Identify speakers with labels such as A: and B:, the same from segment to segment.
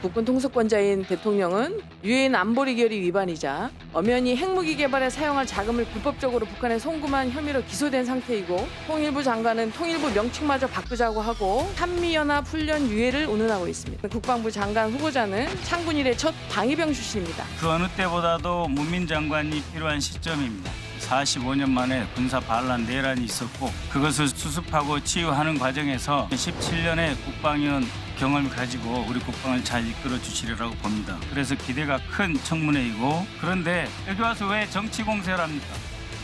A: 국군 통수권자인 대통령은 유엔 안보리 결의 위반이자 엄연히 핵무기 개발에 사용할 자금을 불법적으로 북한에 송금한 혐의로 기소된 상태이고 통일부 장관은 통일부 명칭마저 바꾸자고 하고 한미연합 훈련 유예를 운운하고 있습니다. 국방부 장관 후보자는 창군 이래 첫 방위병 출신입니다.
B: 그 어느 때보다도 문민 장관이 필요한 시점입니다. 45년 만에 군사 반란 내란이 있었고 그것을 수습하고 치유하는 과정에서 17년의 국방위원 경험을 가지고 우리 국방을 잘 이끌어 주시리라고 봅니다. 그래서 기대가 큰 청문회이고 그런데 여기 와서 왜 정치 공세를 합니까?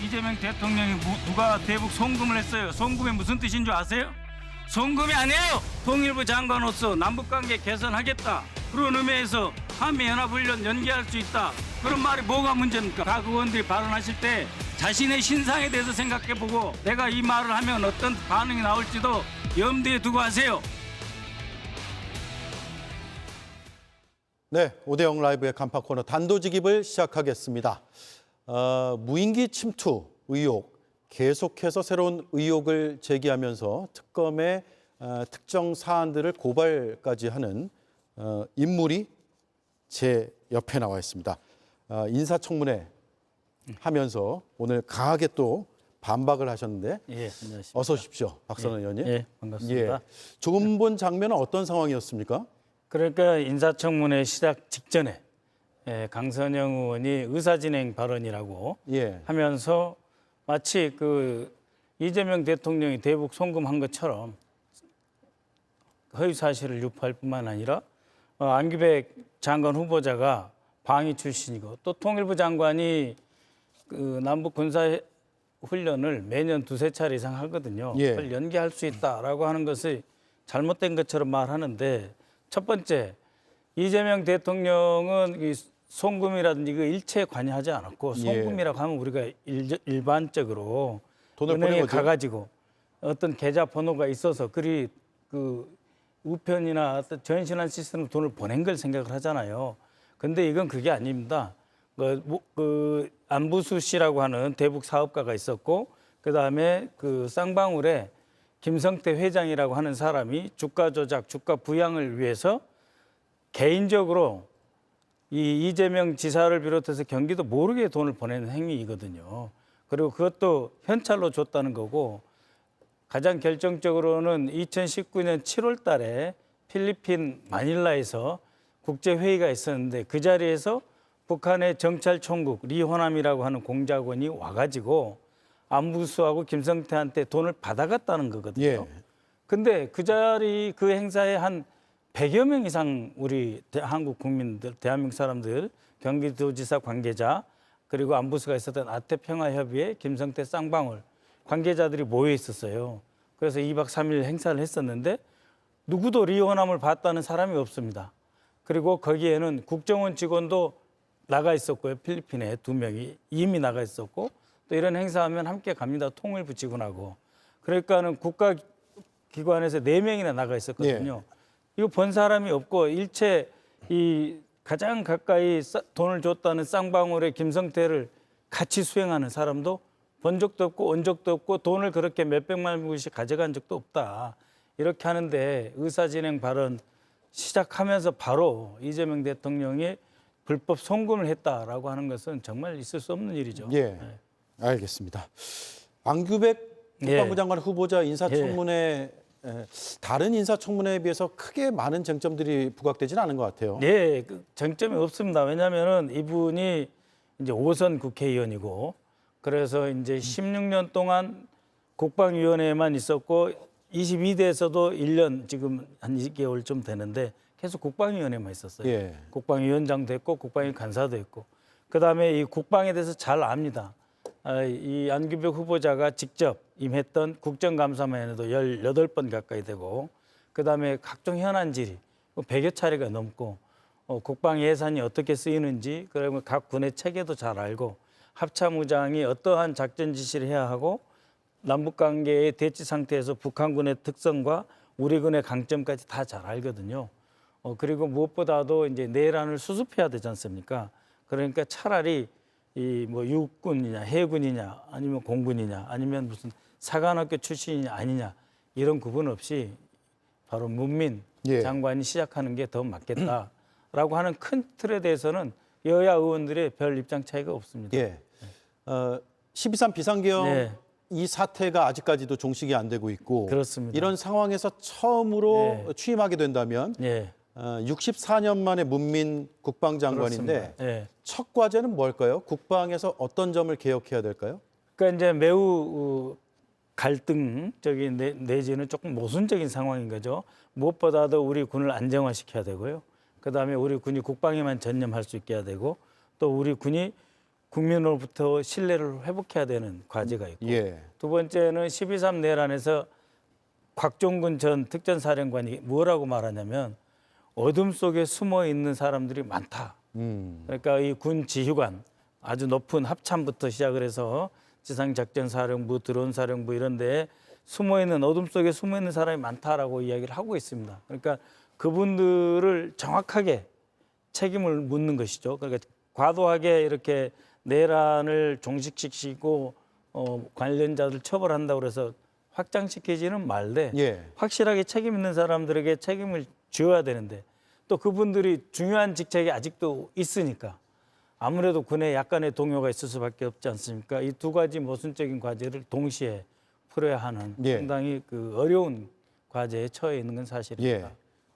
B: 이재명 대통령이 누가 대북 송금을 했어요. 송금이 무슨 뜻인 줄 아세요? 송금이 아니에요. 통일부 장관으로서 남북관계 개선하겠다. 그런 의미에서 한미연합훈련 연기할 수 있다. 그런 말이 뭐가 문제입니까? 각 의원들이 발언하실 때 자신의 신상에 대해서 생각해보고 내가 이 말을 하면 어떤 반응이 나올지도 염두에 두고 하세요.
C: 네, 오대영 라이브의 간판 코너 단도직입을 시작하겠습니다. 무인기 침투 의혹 계속해서 새로운 의혹을 제기하면서 특검의 특정 사안들을 고발까지 하는 인물이 제 옆에 나와 있습니다. 인사청문회 하면서 오늘 강하게 또 반박을 하셨는데
D: 예, 안녕하십니까.
C: 어서 오십시오, 박선원 의원님.
D: 예, 반갑습니다.
C: 예, 조금 본 장면은 어떤 상황이었습니까?
D: 그러니까 인사청문회 시작 직전에 강선영 의원이 의사진행 발언이라고
C: 예,
D: 하면서 마치 그 이재명 대통령이 대북 송금한 것처럼 허위 사실을 유포할 뿐만 아니라 안규백 장관 후보자가 방위 출신이고 또 통일부 장관이 그 남북 군사 훈련을 매년 두세 차례 이상 하거든요.
C: 예.
D: 그걸 연기할 수 있다라고 하는 것이 잘못된 것처럼 말하는데 첫 번째 이재명 대통령은 이 송금이라든지 그 일체에 관여하지 않았고 송금이라고 하면 우리가 일반적으로
C: 돈을
D: 은행에
C: 보낸 거죠?
D: 가가지고 어떤 계좌 번호가 있어서 그리 그 우편이나 어떤 전신한 시스템으로 돈을 보낸 걸 생각을 하잖아요. 근데 이건 그게 아닙니다. 그 안부수 씨라고 하는 대북 사업가가 있었고 그다음에 그 쌍방울에 김성태 회장이라고 하는 사람이 주가 조작, 주가 부양을 위해서 개인적으로 이 이재명 지사를 비롯해서 경기도 모르게 돈을 보내는 행위이거든요. 그리고 그것도 현찰로 줬다는 거고 가장 결정적으로는 2019년 7월 달에 필리핀 마닐라에서 국제회의가 있었는데 그 자리에서 북한의 정찰총국 리호남이라고 하는 공작원이 와가지고 안부수하고 김성태한테 돈을 받아갔다는 거거든요.
C: 예.
D: 근데 그 자리 그 행사에 한 100여 명 이상 우리 한국 국민들, 대한민국 사람들, 경기도지사 관계자 그리고 안부수가 있었던 아태평화협의회 김성태 쌍방울 관계자들이 모여 있었어요. 그래서 2박 3일 행사를 했었는데 누구도 리호남을 봤다는 사람이 없습니다. 그리고 거기에는 국정원 직원도 나가 있었고요. 필리핀에 2명이 이미 나가 있었고 또 이런 행사하면 함께 갑니다. 통일부 직원하고. 그러니까는 국가기관에서 4명이나 나가 있었거든요.
C: 예.
D: 이거 본 사람이 없고 일체 이 가장 가까이 돈을 줬다는 쌍방울의 김성태를 같이 수행하는 사람도 본 적도 없고 온 적도 없고 돈을 그렇게 몇백만 불씩 가져간 적도 없다. 이렇게 하는데 의사진행 발언 시작하면서 바로 이재명 대통령이 불법 송금을 했다라고 하는 것은 정말 있을 수 없는 일이죠.
C: 예, 알겠습니다. 안규백 국방부 장관 후보자 인사청문회 다른 인사청문회에 비해서 크게 많은 쟁점들이 부각되지는 않은 것 같아요.
D: 네, 그 쟁점이 없습니다. 왜냐하면은 이분이 이제 5선 국회의원이고 그래서 이제 16년 동안 국방위원회에만 있었고 22대에서도 1년 지금 한 2개월 좀 되는데 계속 국방위원회만 있었어요.
C: 예.
D: 국방위원장도 했고 국방위 간사도 했고 그다음에 이 국방에 대해서 잘 압니다. 이 안규백 후보자가 직접 임했던 국정감사만 해도 18번 가까이 되고 그다음에 각종 현안 질의 100여 차례가 넘고 국방 예산이 어떻게 쓰이는지 그리고 각 군의 체계도 잘 알고 합참의장이 어떠한 작전 지시를 해야 하고 남북관계의 대치 상태에서 북한군의 특성과 우리 군의 강점까지 다 잘 알거든요. 그리고 무엇보다도 이제 내란을 수습해야 되지 않습니까? 그러니까 차라리 이 뭐 육군이냐 해군이냐 아니면 공군이냐 아니면 무슨 사관학교 출신이냐 아니냐 이런 구분 없이 바로 문민
C: 예.
D: 장관이 시작하는 게 더 맞겠다. 라고 하는 큰 틀에 대해서는 여야 의원들의 별 입장 차이가 없습니다.
C: 예. 12.3 비상계엄
D: 네.
C: 이 사태가 아직까지도 종식이 안 되고 있고
D: 그렇습니다.
C: 이런 상황에서 처음으로
D: 네.
C: 취임하게 된다면
D: 예.
C: 64년 만에 문민 국방장관인데
D: 그렇습니다. 예.
C: 첫 과제는 뭘까요? 국방에서 어떤 점을 개혁해야 될까요?
D: 그러니까 이제 매우 갈등적인 내지는 조금 모순적인 상황인 거죠. 무엇보다도 우리 군을 안정화시켜야 되고요. 그다음에 우리 군이 국방에만 전념할 수 있게 해야 되고 또 우리 군이 국민으로부터 신뢰를 회복해야 되는 과제가 있고
C: 예.
D: 두 번째는 12.3 내란에서 곽종근 전 특전사령관이 뭐라고 말하냐면 어둠 속에 숨어 있는 사람들이 많다. 그러니까 이 군 지휘관 아주 높은 합참부터 시작을 해서 지상작전사령부, 드론사령부 이런 데에 숨어 있는 어둠 속에 숨어 있는 사람이 많다라고 이야기를 하고 있습니다. 그러니까 그분들을 정확하게 책임을 묻는 것이죠. 그러니까 과도하게 이렇게 내란을 종식시키고 관련자들 처벌한다고 해서 확장시키지는 말되
C: 예.
D: 확실하게 책임 있는 사람들에게 책임을 쥐어야 되는데 또 그분들이 중요한 직책이 아직도 있으니까 아무래도 군에 약간의 동요가 있을 수밖에 없지 않습니까? 이 두 가지 모순적인 과제를 동시에 풀어야 하는
C: 예.
D: 상당히 어려운 과제에 처해 있는 건 사실입니다.
C: 예.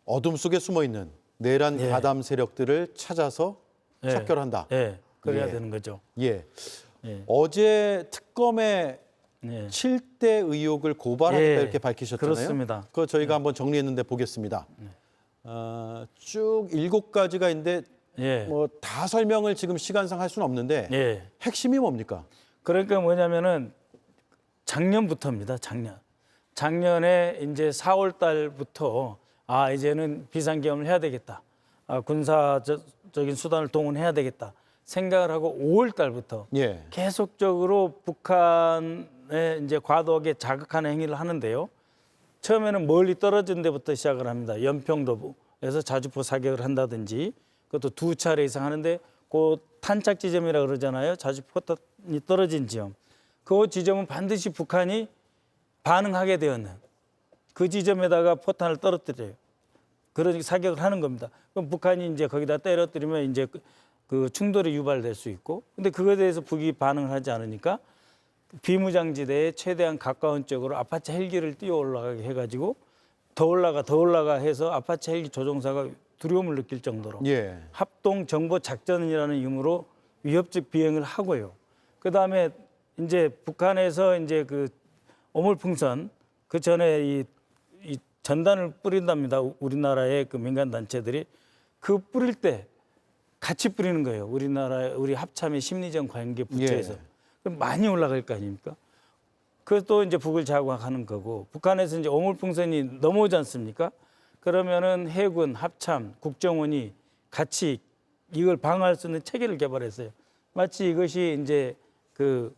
C: 어둠 속에 숨어 있는 내란
D: 예.
C: 가담 세력들을 찾아서
D: 예.
C: 척결한다.
D: 예, 그래야
C: 예.
D: 되는 거죠.
C: 예.
D: 예.
C: 어제 특검에
D: 예.
C: 7대 의혹을 고발하겠다
D: 예.
C: 이렇게 밝히셨잖아요.
D: 그렇습니다.
C: 그거 저희가 한번 정리했는데 보겠습니다. 쭉 7가지가 있는데
D: 예.
C: 뭐 다 설명을 지금 시간상 할 수는 없는데
D: 예.
C: 핵심이 뭡니까?
D: 그러니까 뭐냐면은 작년부터입니다. 작년에 이제 4월 달부터 이제는 비상계엄을 해야 되겠다. 군사적인 수단을 동원해야 되겠다. 생각을 하고 5월 달부터
C: 예.
D: 계속적으로 북한에 이제 과도하게 자극하는 행위를 하는데요. 처음에는 멀리 떨어진 데부터 시작을 합니다. 연평도에서 자주포 사격을 한다든지 그것도 2차례 이상 하는데 그 탄착 지점이라 그러잖아요. 자주포탄이 떨어진 지점. 그 지점은 반드시 북한이 반응하게 되었는 그 지점에다가 포탄을 떨어뜨려요. 그런 사격을 하는 겁니다. 그럼 북한이 이제 거기다 떨어뜨리면 이제 그 충돌이 유발될 수 있고, 근데 그거에 대해서 북이 반응을 하지 않으니까 비무장지대에 최대한 가까운 쪽으로 아파치 헬기를 띄워 올라가게 해가지고 더 올라가 해서 아파치 헬기 조종사가 두려움을 느낄 정도로
C: 예.
D: 합동 정보 작전이라는 이유로 위협적 비행을 하고요. 그 다음에 이제 북한에서 이제 그 오물풍선 그 전에 이 전단을 뿌린답니다. 우리나라의 그 민간 단체들이 그 뿌릴 때 같이 뿌리는 거예요. 우리 합참의 심리전 관계 부처에서.
C: 예.
D: 그럼 많이 올라갈 거 아닙니까? 그것도 이제 북을 자극하는 거고 북한에서 이제 오물풍선이 넘어오지 않습니까? 그러면은 해군, 합참, 국정원이 같이 이걸 방어할 수 있는 체계를 개발했어요. 마치 이것이 이제 그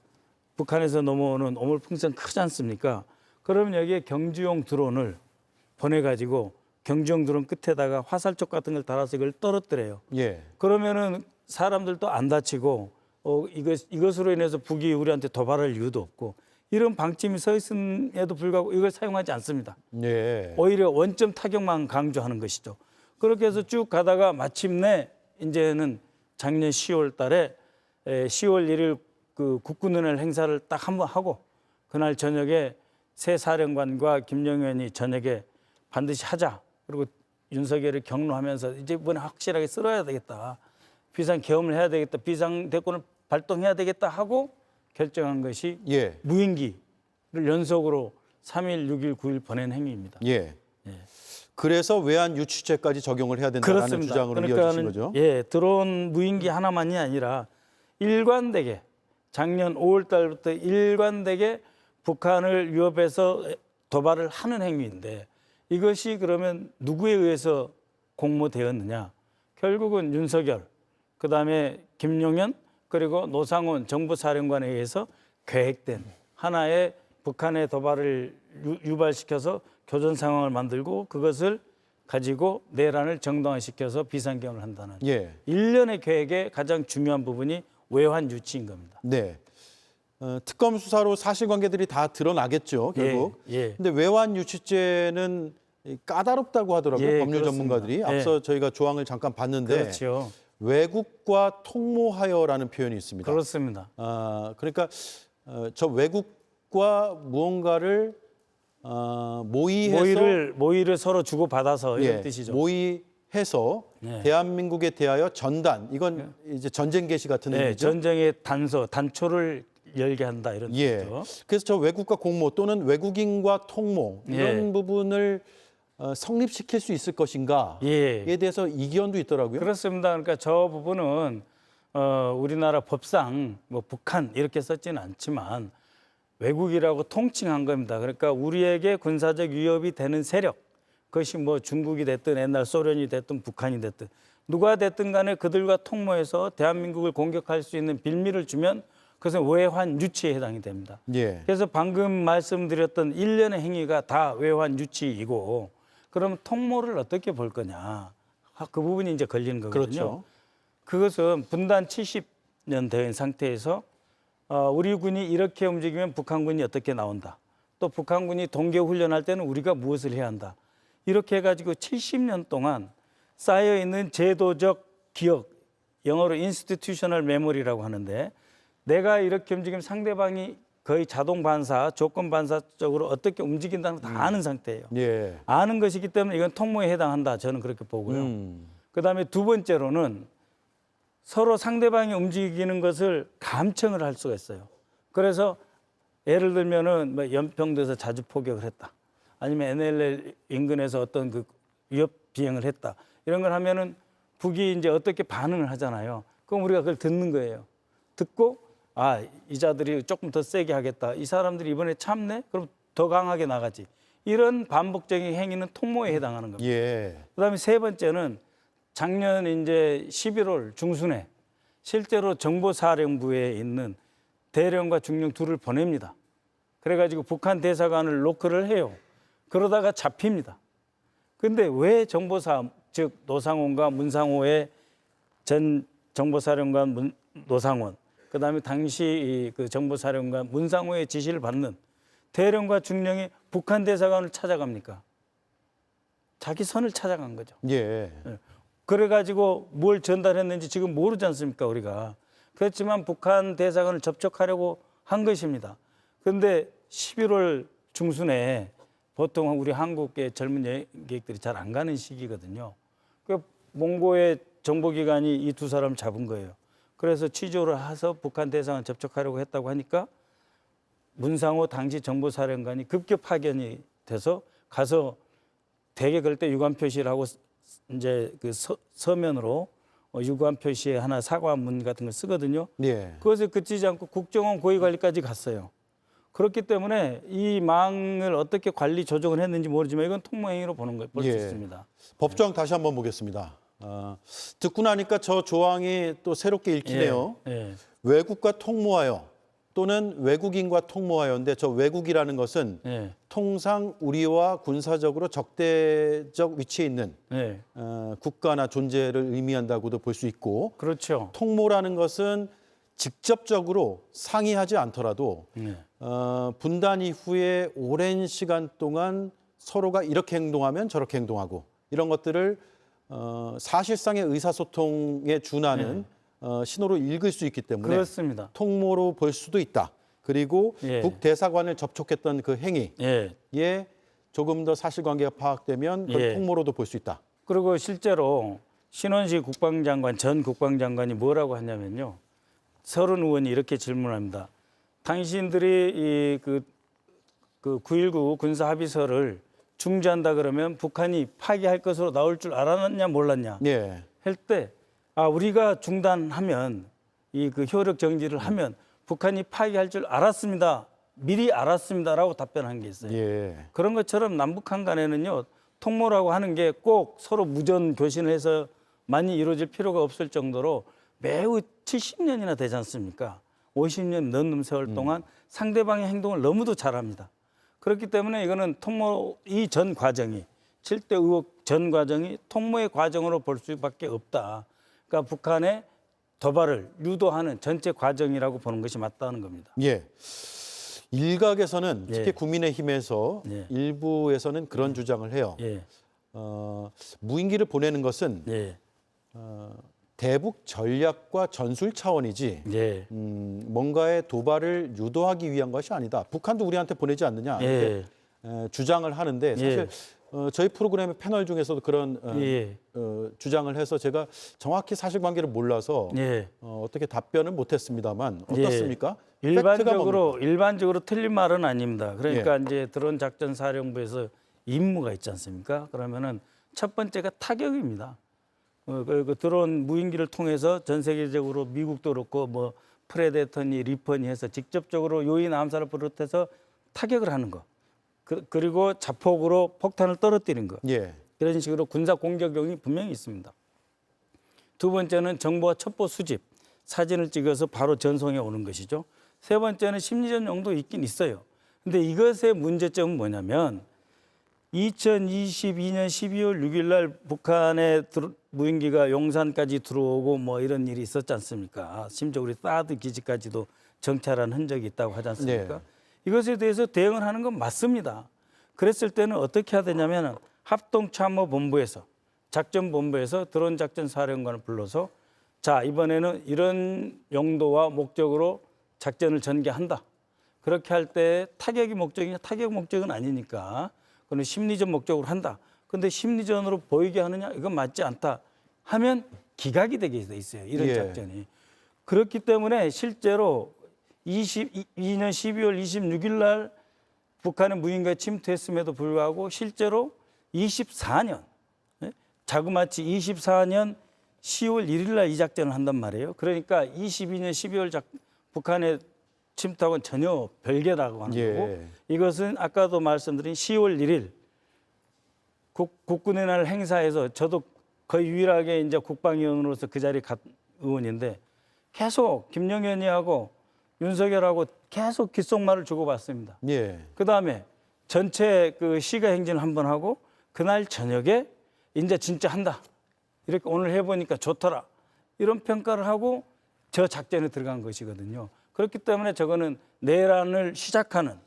D: 북한에서 넘어오는 오물풍선 크지 않습니까? 그러면 여기에 경주용 드론을 보내가지고 경주용 드론 끝에다가 화살촉 같은 걸 달아서 이걸 떨어뜨려요.
C: 예.
D: 그러면은 사람들도 안 다치고 이것으로 인해서 북이 우리한테 도발할 이유도 없고 이런 방침이 서 있음에도 불구하고 이걸 사용하지 않습니다.
C: 예.
D: 오히려 원점 타격만 강조하는 것이죠. 그렇게 해서 쭉 가다가 마침내 이제는 작년 10월 달에 10월 1일 그 국군은행 행사를 딱 한 번 하고 그날 저녁에 새 사령관과 김영현이 저녁에 반드시 하자. 그리고 윤석열을 격려하면서 이제 이번에 확실하게 쓸어야 되겠다. 비상계엄을 해야 되겠다. 비상대권을 발동해야 되겠다 하고 결정한 것이
C: 예.
D: 무인기를 연속으로 3일, 6일, 9일 보낸 행위입니다.
C: 예.
D: 예.
C: 그래서 외환 유치죄까지 적용을 해야 된다는
D: 그렇습니다.
C: 주장으로 이어지신 거죠.
D: 예, 드론 무인기 하나만이 아니라 일관되게 작년 5월 달부터 일관되게 북한을 위협해서 도발을 하는 행위인데 이것이 그러면 누구에 의해서 공모되었느냐? 결국은 윤석열, 그다음에 김용현 그리고 노상원 정부사령관에 의해서 계획된 하나의 북한의 도발을 유발시켜서 교전 상황을 만들고 그것을 가지고 내란을 정당화시켜서 비상계엄을 한다는
C: 예.
D: 일련의 계획의 가장 중요한 부분이 외환 유치인 겁니다.
C: 네. 특검 수사로 사실관계들이 다 드러나겠죠, 결국.
D: 예.
C: 근데 외환 유치죄는 까다롭다고 하더라고요.
D: 예,
C: 법률
D: 그렇습니다.
C: 전문가들이.
D: 예.
C: 앞서 저희가 조항을 잠깐 봤는데
D: 그렇죠.
C: 외국과 통모하여라는 표현이 있습니다.
D: 그렇습니다.
C: 그러니까 저 외국과 무언가를
D: 모의를 서로 주고 받아서 이런
C: 예,
D: 뜻이죠.
C: 모의해서
D: 네.
C: 대한민국에 대하여 전단 이건 이제 전쟁 개시 같은
D: 네,
C: 의미죠.
D: 전쟁의 단초를 열게 한다 이런
C: 예.
D: 뜻이죠.
C: 그래서 저 외국과 공모 또는 외국인과 통모 이런
D: 예.
C: 부분을 성립시킬 수 있을 것인가에
D: 예.
C: 대해서 이견도 있더라고요.
D: 그렇습니다. 그러니까 저 부분은 우리나라 법상 뭐 북한 이렇게 썼지는 않지만 외국이라고 통칭한 겁니다. 그러니까 우리에게 군사적 위협이 되는 세력, 그것이 뭐 중국이 됐든 옛날 소련이 됐든 북한이 됐든 누가 됐든 간에 그들과 통모해서 대한민국을 공격할 수 있는 빌미를 주면 그것은 외환 유치에 해당이 됩니다.
C: 예.
D: 그래서 방금 말씀드렸던 일련의 행위가 다 외환 유치이고 그럼 통모를 어떻게 볼 거냐. 그 부분이 이제 걸리는 거거든요.
C: 그렇죠.
D: 그것은 분단 70년 된 상태에서 우리 군이 이렇게 움직이면 북한군이 어떻게 나온다. 또 북한군이 동계 훈련할 때는 우리가 무엇을 해야 한다. 이렇게 해가지고 70년 동안 쌓여 있는 제도적 기억, 영어로 institutional memory라고 하는데 내가 이렇게 움직이면 상대방이 거의 자동 반사, 조건 반사적으로 어떻게 움직인다는 걸 다 아는 상태예요.
C: 예.
D: 아는 것이기 때문에 이건 통모에 해당한다. 저는 그렇게 보고요. 그다음에 두 번째로는 서로 상대방이 움직이는 것을 감청을 할 수가 있어요. 그래서 예를 들면은 뭐 연평도에서 자주 포격을 했다. 아니면 NLL 인근에서 어떤 그 위협 비행을 했다. 이런 걸 하면은 북이 이제 어떻게 반응을 하잖아요. 그럼 우리가 그걸 듣는 거예요. 듣고 이 자들이 조금 더 세게 하겠다. 이 사람들이 이번에 참네? 그럼 더 강하게 나가지. 이런 반복적인 행위는 통모에 해당하는 겁니다.
C: 예.
D: 그다음에 세 번째는 작년 이제 11월 중순에 실제로 정보사령부에 있는 대령과 중령 둘을 보냅니다. 그래가지고 북한 대사관을 노크를 해요. 그러다가 잡힙니다. 근데 왜 정보사, 즉 노상원과 문상호의 전 정보사령관 노상원, 그다음에 당시 그 정보사령관 문상호의 지시를 받는 대령과 중령이 북한 대사관을 찾아갑니까? 자기 선을 찾아간 거죠.
C: 예.
D: 그래가지고 뭘 전달했는지 지금 모르지 않습니까, 우리가. 그렇지만 북한 대사관을 접촉하려고 한 것입니다. 그런데 11월 중순에 보통 우리 한국의 젊은 여행객들이 잘 안 가는 시기거든요. 그 몽고의 정보기관이 이 두 사람을 잡은 거예요. 그래서 취조를 해서 북한 대사관 접촉하려고 했다고 하니까 문상호 당시 정보사령관이 급격 파견이 돼서 가서 대개 그럴 때 유감 표시를 하고 이제 그 서면으로 유감 표시에 하나 사과문 같은 걸 쓰거든요.
C: 예.
D: 그것에 그치지 않고 국정원 고위관리까지 갔어요. 그렇기 때문에 이 망을 어떻게 관리 조정을 했는지 모르지만 이건 통모행위로 보는 걸 볼 수
C: 예.
D: 있습니다.
C: 법조항 다시 한번 보겠습니다. 듣고 나니까 저 조항이 또 새롭게 읽히네요.
D: 예.
C: 외국과 통모하여 또는 외국인과 통모하여인데 저 외국이라는 것은
D: 예.
C: 통상 우리와 군사적으로 적대적 위치에 있는
D: 예.
C: 국가나 존재를 의미한다고도 볼 수 있고
D: 그렇죠.
C: 통모라는 것은 직접적으로 상의하지 않더라도
D: 예.
C: 분단 이후에 오랜 시간 동안 서로가 이렇게 행동하면 저렇게 행동하고 이런 것들을 사실상의 의사소통에 준하는 신호로 읽을 수 있기 때문에
D: 그렇습니다.
C: 통모로 볼 수도 있다. 그리고
D: 예.
C: 북대사관을 접촉했던 그 행위에
D: 예.
C: 조금 더 사실관계가 파악되면 그걸
D: 예.
C: 통모로도 볼 수 있다.
D: 그리고 실제로 신원식 국방장관 전 국방장관이 뭐라고 하냐면요. 서른 의원이 이렇게 질문합니다. 당신들이 그 9.19 군사 합의서를 중지한다 그러면 북한이 파기할 것으로 나올 줄 알았냐 몰랐냐
C: 예.
D: 할 때 우리가 중단하면 그 효력 정지를 하면 북한이 파기할 줄 알았습니다. 미리 알았습니다라고 답변한 게 있어요.
C: 예.
D: 그런 것처럼 남북한 간에는요. 통모라고 하는 게 꼭 서로 무전 교신을 해서 많이 이루어질 필요가 없을 정도로 매우 70년이나 되지 않습니까? 50년 넘는 세월 동안 상대방의 행동을 너무도 잘합니다. 그렇기 때문에 이거는 통모 이 전 과정이 7대 의혹 전 과정이 통모의 과정으로 볼 수밖에 없다. 그러니까 북한의 도발을 유도하는 전체 과정이라고 보는 것이 맞다는 겁니다.
C: 예. 일각에서는 특히
D: 예.
C: 국민의힘에서
D: 예.
C: 일부에서는 그런 주장을 해요.
D: 예,
C: 무인기를 보내는 것은
D: 예,
C: 대북 전략과 전술 차원이지
D: 예,
C: 뭔가의 도발을 유도하기 위한 것이 아니다. 북한도 우리한테 보내지 않느냐 이렇게 주장을 하는데 사실 저희 프로그램의 패널 중에서도 그런
D: 예,
C: 주장을 해서 제가 정확히 사실관계를 몰라서
D: 예.
C: 어떻게 답변은 못했습니다만 어떻습니까?
D: 일반적으로 틀린 말은 아닙니다.
C: 예.
D: 그러니까 이제 드론 작전 사령부에서 임무가 있지 않습니까? 그러면은 첫 번째가 타격입니다. 그 드론 무인기를 통해서 전 세계적으로 미국도 그렇고 뭐 프레데터니 리퍼니 해서 직접적으로 요인 암살을 비롯해서 타격을 하는 거. 그리고 자폭으로 폭탄을 떨어뜨리는 거.
C: 예.
D: 이런 식으로 군사 공격용이 분명히 있습니다. 두 번째는 정보와 첩보 수집, 사진을 찍어서 바로 전송해 오는 것이죠. 세 번째는 심리전 용도 있긴 있어요. 근데 이것의 문제점은 뭐냐면 2022년 12월 6일 날 북한의 무인기가 용산까지 들어오고 뭐 이런 일이 있었지 않습니까? 심지어 우리 사드 기지까지도 정찰한 흔적이 있다고 하지 않습니까?
C: 네.
D: 이것에 대해서 대응을 하는 건 맞습니다. 그랬을 때는 어떻게 해야 되냐면 합동참모본부에서 작전본부에서 드론 작전 사령관을 불러서 자 이번에는 이런 용도와 목적으로 작전을 전개한다. 그렇게 할 때 타격이 목적이냐? 타격 목적은 아니니까 그건 심리전 목적으로 한다. 근데 심리전으로 보이게 하느냐? 이건 맞지 않다. 하면 기각이 되게 돼 있어요. 이런
C: 예.
D: 작전이. 그렇기 때문에 실제로 22년 12월 26일 날 북한의 무인기가 침투했음에도 불구하고 실제로 24년 자그마치 24년 10월 1일 날 이 작전을 한단 말이에요. 그러니까 22년 12월 북한의 침투하고는 전혀 별개라고 하는
C: 예.
D: 거고 이것은 아까도 말씀드린 10월 1일 국군의 날 행사에서 저도 거의 유일하게 이제 국방위원으로서 그 자리에 간 의원인데 계속 김영현이하고 윤석열하고 계속 귓속말을 주고받습니다.
C: 예.
D: 그다음에 전체 그 시가 행진을 한번 하고 그날 저녁에 이제 진짜 한다. 이렇게 오늘 해보니까 좋더라. 이런 평가를 하고 저 작전에 들어간 것이거든요. 그렇기 때문에 저거는 내란을 시작하는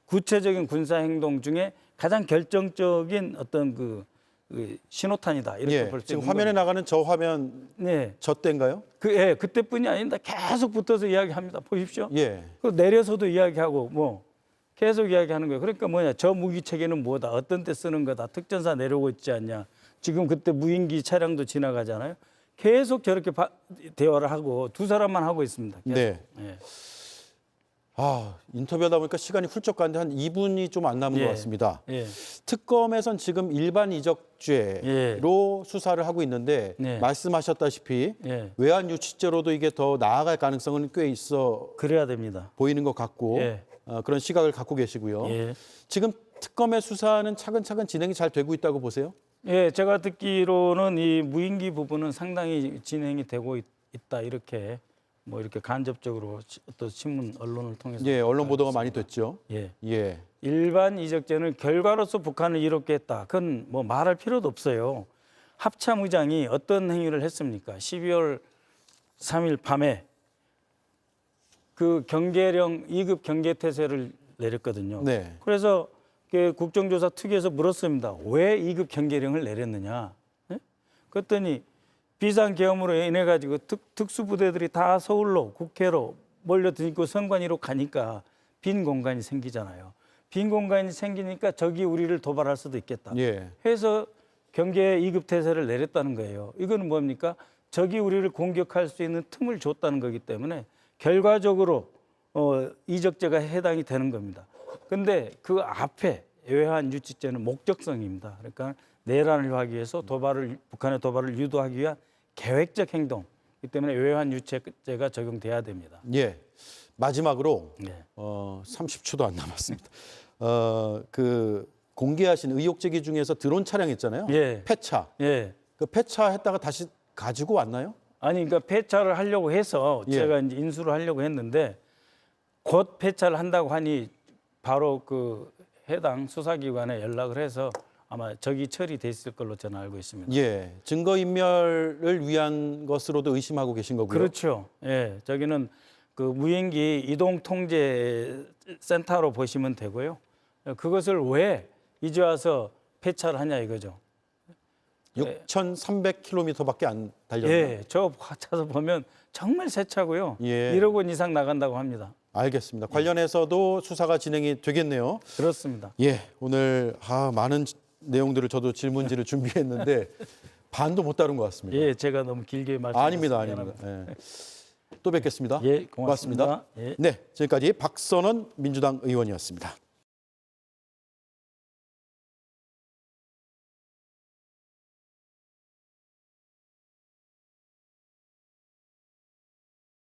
D: 구체적인 군사 행동 중에 가장 결정적인 어떤 그 신호탄이다. 이렇게
C: 예.
D: 볼 수
C: 지금
D: 있는
C: 화면에
D: 겁니다.
C: 나가는 저 화면
D: 네.
C: 저 때인가요?
D: 그때뿐이 아닙니다. 계속 붙어서 이야기합니다. 보십시오.
C: 예.
D: 그 내려서도 이야기하고 뭐 계속 이야기하는 거예요. 그러니까 뭐냐? 저 무기 체계는 뭐다? 어떤 때 쓰는 거다? 특전사 내려오고 있지 않냐? 지금 그때 무인기 차량도 지나가잖아요. 계속 저렇게 대화를 하고 두 사람만 하고 있습니다. 계속.
C: 네.
D: 예.
C: 인터뷰하다 보니까 시간이 훌쩍 갔는데 한 2분이 좀 안 남은
D: 예.
C: 것 같습니다.
D: 예.
C: 특검에선 지금 일반 이적죄로 수사를 하고 있는데
D: 네.
C: 말씀하셨다시피
D: 예.
C: 외환 유치죄로도 이게 더 나아갈 가능성은 꽤 있어
D: 그래야 됩니다.
C: 보이는 것 같고
D: 예.
C: 그런 시각을 갖고 계시고요.
D: 예.
C: 지금 특검의 수사는 차근차근 진행이 잘 되고 있다고 보세요?
D: 예, 제가 듣기로는 이 무인기 부분은 상당히 진행이 되고 있다 이렇게 뭐 이렇게 간접적으로 어떤 신문 언론을 통해서
C: 예, 언론 보도가 많이 됐죠.
D: 예.
C: 예.
D: 일반 이적죄는 결과로서 북한을 이롭게 했다. 그건 뭐 말할 필요도 없어요. 합참 의장이 어떤 행위를 했습니까? 12월 3일 밤에 그 경계령 2급 경계태세를 내렸거든요.
C: 네.
D: 그래서 그 국정조사 특위에서 물었습니다. 왜 2급 경계령을 내렸느냐? 네? 그랬더니 비상계엄으로 인해 가지고 특수부대들이 다 서울로 국회로 몰려들고 선관위로 가니까 빈 공간이 생기잖아요. 빈 공간이 생기니까 적이 우리를 도발할 수도 있겠다.
C: 예.
D: 해서 경계 2급 태세를 내렸다는 거예요. 이거는 뭡니까? 적이 우리를 공격할 수 있는 틈을 줬다는 거기 때문에 결과적으로 이적죄가 해당이 되는 겁니다. 근데 그 앞에 외환 유치죄는 목적성입니다. 그러니까 내란을 하기 위해서 북한의 도발을 유도하기 위한 계획적 행동이기 때문에 외환 유치죄가 적용돼야 됩니다.
C: 예. 마지막으로
D: 네.
C: 30초도 안 남았습니다. 그 공개하신 의혹 제기 중에서 드론 차량 있잖아요.
D: 예.
C: 폐차.
D: 예.
C: 그 폐차했다가 다시 가지고 왔나요?
D: 아니 그러니까 폐차를 하려고 해서
C: 예.
D: 제가 이제 인수를 하려고 했는데 곧 폐차를 한다고 하니 바로 그 해당 수사기관에 연락을 해서 아마 적이 처리돼 있을 걸로 저는 알고 있습니다.
C: 예. 증거 인멸을 위한 것으로도 의심하고 계신 거고요.
D: 그렇죠. 예, 저기는 그 무인기 이동 통제 센터로 보시면 되고요. 그것을 왜 이제 와서 폐차를 하냐 이거죠.
C: 6,300km밖에 안 달렸나요?
D: 예, 저 차서 보면 정말 새 차고요.
C: 예.
D: 1억 원 이상 나간다고 합니다.
C: 알겠습니다. 관련해서도 수사가 진행이 되겠네요.
D: 그렇습니다.
C: 예, 오늘 많은 내용들을 저도 질문지를 준비했는데 반도 못 다룬 것 같습니다.
D: 예, 제가 너무 길게 말씀드렸습니다.
C: 아닙니다, 아닙니다. 예. 또 뵙겠습니다.
D: 예, 고맙습니다. 예.
C: 네, 지금까지 박선원 민주당 의원이었습니다.